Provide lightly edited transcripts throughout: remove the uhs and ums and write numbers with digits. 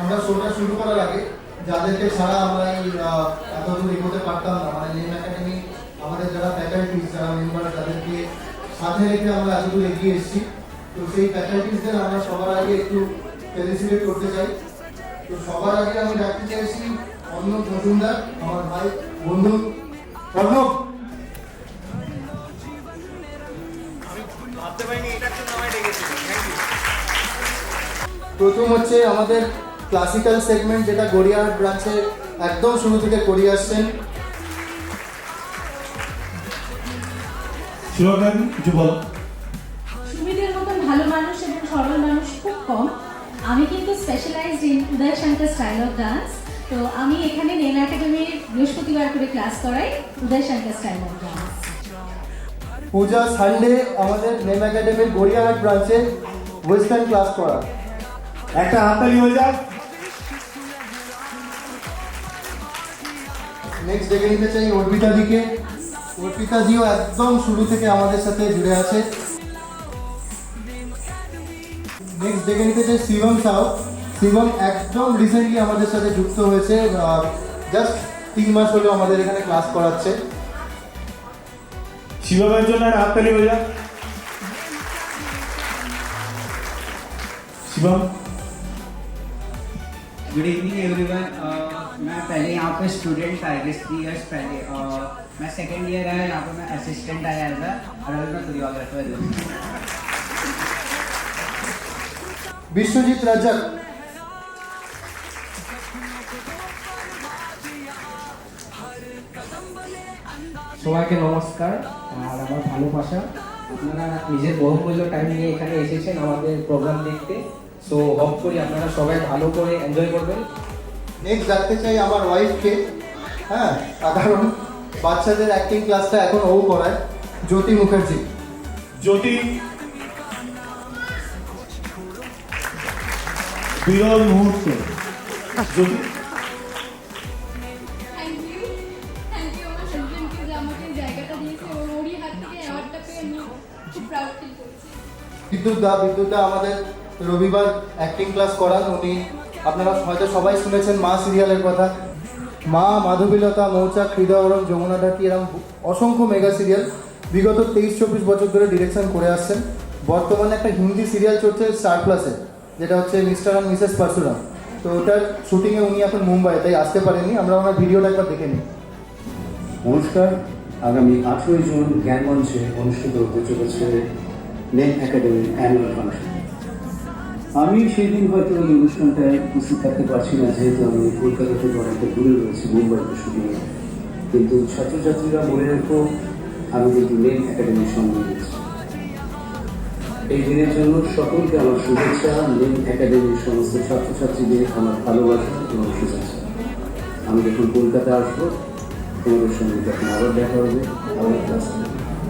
আমরা শোটা শুরু করার আগে যাদেরকে ছাড়া আমরা এই এতদূর এগোতে পারতাম না, মানে নেম একাডেমি আমাদের যারা ফ্যাকাল্টিজ যারা মেম্বার তাদেরকে সাথে রেখে আমরা এতদূর এগিয়ে এসেছি। তো সেই ফ্যাকাল্টিজদের আমরা সবার আগে একটু ফেলিসিটেট করতে চাই। তো সবার আগে আমি ডাকতে চাইছি অর্ণব মজুমদার, আমার ভাই বন্ধু অর্ণব। প্রথম হচ্ছে আমাদের ক্লাসিক্যাল সেগমেন্ট, যেটা গড়িয়াহাট ব্রাঞ্চে একদম শুরু থেকে করে আসছেন সুমিতের মতন ভালো মানুষ এবং সরল মানুষ খুব কম। আমি কিন্তু specialized in Uday Shankar style of dance. তো আমি এখানে নেম একাডেমির বৃহস্পতিবার করে ক্লাস করাই Uday Shankar style of dance. Puja Sunday আমাদের নেম একাডেমির গড়িয়াহাট ব্রাঞ্চে ওয়েস্টার্ন ক্লাস করা। একটা হাততালি হয়ে যাক। নেক্সট ডেকে নিতে চাই অর্পিতা দিকে। অর্পিতা দিও একদম শুরু থেকে আমাদের সাথে জুড়ে আছে। নেক্সট ডেকে নিতে চাই শিবম সাউ। শিবম একদম রিসেন্টলি আমাদের সাথে যুক্ত হয়েছে, জাস্ট 3 মাস হলো আমাদের এখানে ক্লাস করাচ্ছে। শিবমের জন্য একটা হাততালি হয়ে যাক। শিবম। Good evening everyone. मैं पहले यहाँ पे स्टूडेंट था, आई गेस 3 इयर्स पहले। मैं सेकेंड ईयर आया यहाँ पे, मैं असिस्टेंट आया एज और अभी मैं कोरियोग्राफर हूँ। বিশ্বজিৎ রাজাক। সবাইকে নমস্কার আর আমার ভালোবাসা। আপনারা নিজের বহুমূল্য টাইম নিয়ে এখানে এসেছেন আমাদের প্রোগ্রাম দেখতে। সো হোপ করি আপনারা সবাই ভালো করে এনজয় করবেন। নেক্সট ডাকতে চাই আমার ওয়াইফকে। হ্যাঁ, কারণ বাচ্চাদের অ্যাক্টিং ক্লাসটা এখন ও করায়, জ্যোতি মুখার্জি। জ্যোতি। বিরল মুহূর্ত। জ্যোতি। থ্যাংক ইউ আমার হাজবেন্ডকে যে আমাকে এই জায়গাটা দিয়েছে, ওরই হাত থেকে অ্যাওয়ার্ডটা পেয়ে আমি খুব প্রাউড ফিল করছি। বিদ্যুৎ দা আমাদের রবিবার অ্যাক্টিং ক্লাস করান উনি। আপনারা হয়তো সবাই শুনেছেন মা সিরিয়ালের কথা। মা, মাধবীলতা, মৌচাক, হৃদয়রম, যমুনা ঢাকি, এরকম অসংখ্য মেগা সিরিয়াল বিগত 23-24 বছর ধরে ডিরেকশন করে আসছেন। বর্তমানে একটা হিন্দি সিরিয়াল চলছে স্টার প্লাসে, যেটা হচ্ছে মিস্টার অ্যান্ড মিসেস পারশুরাম। তো ওটার শুটিংয়ে উনি এখন মুম্বাই, তাই আসতে পারেননি। আমরা ওনার ভিডিওটা একবার দেখে নিই। নমস্কার। আগামী 18 জুন জ্ঞানমঞ্চে অনুষ্ঠিত হতে চলেছে নেম একাডেমির অ্যানুয়াল ফাংশন। আমি সেই দিন হয়তো এই অনুষ্ঠানটায় উপস্থিত থাকতে পারছি না, যেহেতু আমি কলকাতা থেকে অনেকটা দূরে রয়েছি, মুম্বাইতে শুটিংয়ে। কিন্তু ছাত্রছাত্রীরা মনে রেখো, আমি কিন্তু নেম একাডেমির সঙ্গে রয়েছি। এই দিনের জন্য সকলকে আমার শুভেচ্ছা। নেম একাডেমির সমস্ত ছাত্রছাত্রীদের আমার ভালোবাসা এবং শুভেচ্ছা। আমি যখন কলকাতা আসবো, তোমাদের সঙ্গে তখন আবার দেখা হবে, আবার ক্লাস হবে।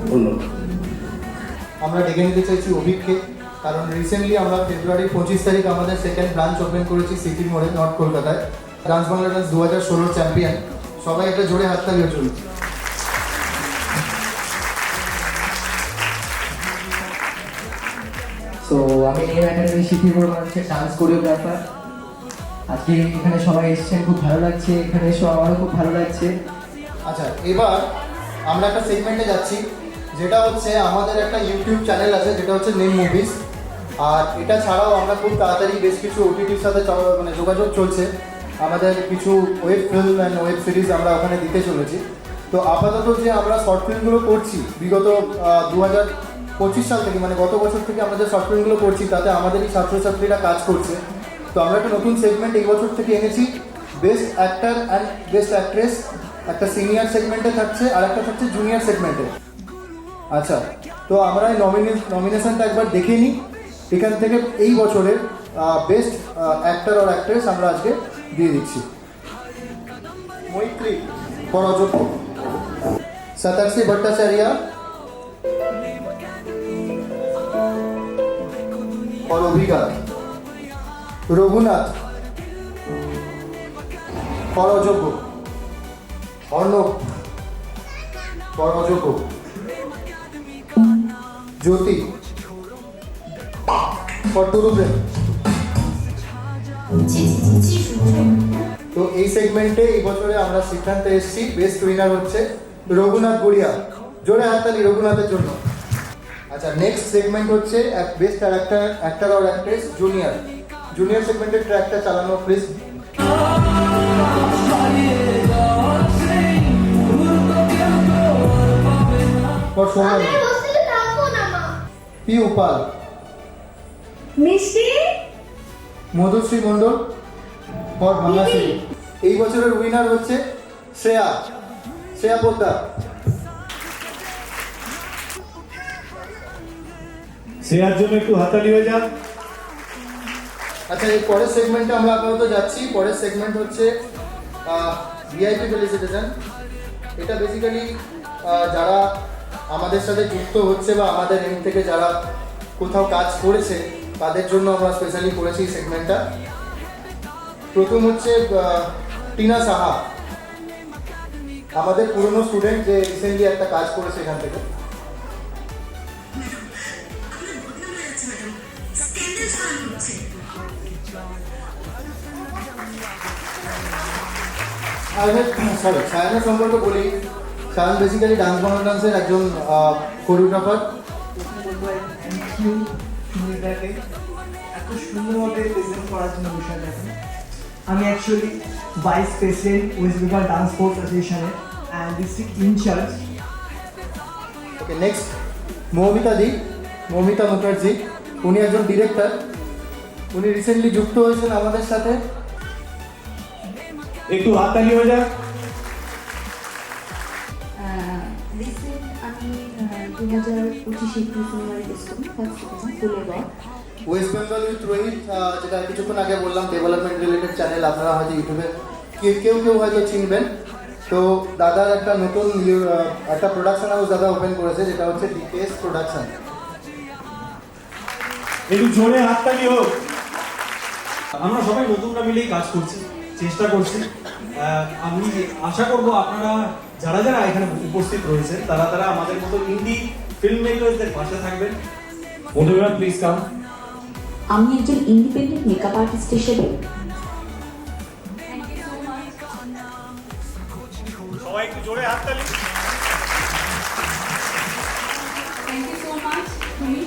ধন্যবাদ। আমরা ডেকে নিতে চাইছি অভিককে, কারণ রিসেন্টলি আমরা ফেব্রুয়ারির 25 তারিখ আমাদের সেকেন্ড ব্রাঞ্চ ওপেন করেছি সিটি মোড়ে, নর্থ কলকাতায়। Dance Bangla dance 2016 champion. সবাই একটা জোরে হাততালিও চলুন। সো আমি নেম একাডেমি সিটি মোড় ব্রাঞ্চের ডান্স কোরিওগ্রাফার। আজকে এখানে সবাই এসেছেন, খুব ভালো লাগছে। এখানে এসে আমারও খুব ভালো লাগছে। আচ্ছা, এবার আমরা একটা সেগমেন্টে যাচ্ছি, যেটা হচ্ছে আমাদের একটা ইউটিউব চ্যানেল আছে, যেটা হচ্ছে নেম মুভিজ। আর এটা ছাড়াও আমরা খুব তাড়াতাড়ি বেশ কিছু ওটিটির সাথে মানে যোগাযোগ চলছে। আমাদের কিছু web film and web series আমরা ওখানে দিতে চলেছি। তো আপাতত যে আমরা শর্ট ফিল্মগুলো করছি বিগত 2025 সাল থেকে, মানে গত বছর থেকে আমরা যে শর্ট ফিল্মগুলো করছি, তাতে আমাদেরই ছাত্রছাত্রীরা কাজ করছে। তো আমরা একটা নতুন সেগমেন্ট এই বছর থেকে এনেছি, best actor and best actress. একটা সিনিয়র সেগমেন্টে থাকছে আর একটা থাকছে জুনিয়র সেগমেন্টে। আচ্ছা, তো আমরা এই নমিনেশনটা একবার দেখে নিই। এখান থেকে এই বছরের বেস্ট অ্যাক্টর আর অ্যাক্ট্রেস আমরা আজকে দিয়ে দিচ্ছি। মৈত্রী ফর অযোগ্য, শতাক্ষী ভট্টাচার্য ফর অভিঘাত, রঘুনাথ ফর অযোগ্য, অর্ণব ফর অযোগ্য, জ্যোতি ফর টুরু প্রেম। তো এই সেগমেন্টে এই বছরে আমরা সিদ্ধান্তে এসেছি বেস্ট উইনার হচ্ছে রঘুনাথ গড়িয়া। জোরে হাততালি রঘুনাথের জন্য। আচ্ছা, নেক্সট সেগমেন্ট হচ্ছে best actor or actress junior. Junior সেগমেন্টের ট্র্যাকটা চালানো প্লিজ। ফর সোমান পি উপাল, মিষ্টি মধুশ্রী মণ্ডল ফর ভাঙাশ্রী। এই বছরের উইনার হচ্ছে শ্রেয়া পোদ্দার। শ্রেয়ার জন্য একটু হাততালি হয়ে যাক। আচ্ছা, এই পরের সেগমেন্টে আমরা আপাতত যাচ্ছি। পরের সেগমেন্ট হচ্ছে ভিআইপি ফেলিসিটেশন। এটা বেসিক্যালি যারা আমাদের সাথে যুক্ত হচ্ছে বা আমাদের এম থেকে যারা কোথাও কাজ করেছে তাদের জন্য আমরা স্পেশালি করেছি এই সেগমেন্টটা। প্রথম হচ্ছে টিনা সাহা, আমাদের পুরনো স্টুডেন্ট যে রিসেন্টলি একটা কাজ করেছে এখান থেকে। সায়নের সম্পর্কে বলি, সায়ন বেসিক্যালি ডান্স ডান্সের একজন কোরিওগ্রাফার। থ্যাংক ইউ সুমিতাকে এত সুন্দরভাবে প্রেজেন্ট করার জন্য বিষয়টাকে। আমি actually vice president West Bengal dance sports অ্যাসোসিয়েশনের and district incharge. Okay, next Moumita Mukherjee. উনি একজন ডিরেক্টর। উনি রিসেন্টলি যুক্ত হয়েছেন আমাদের সাথে। একটু হাততালি হয়ে যাক। রিসেন্ট আমি 2025 ডিসেম্বরে গেছিলাম ফার্স্ট ফুলে বল ওয়েস্ট বেঙ্গল উইথ রোহিত, যেটা কিছুক্ষণ আগে বললাম ডেভেলপমেন্ট রিলেটেড চ্যানেল, আপনারা হয়তো ইউটিউবে কেউ হয়তো চিনবেন। তো দাদার একটা নতুন একটা প্রোডাকশন হাউস দাদা ওপেন করেছে, যেটা হচ্ছে ডিকেএস প্রোডাকশন। একটু জোরে হাততালি হোক। আমরা সবাই নতুনরা মিলেই কাজ করছি, চেষ্টা করছি। আমি আশা করব আপনারা যারা যারা এখানে উপস্থিত রয়েছেন তারা আমাদের মতো ইন্ডি ফিল্ম মেকারদের পাশে থাকবেন। Madhura please come. আমি একজন ইন্ডিপেন্ডেন্ট মেকআপ আর্টিস্ট হিসেবে সবাই একটু জোরে হাততালি। থ্যাংক ইউ সো মাচ তুমি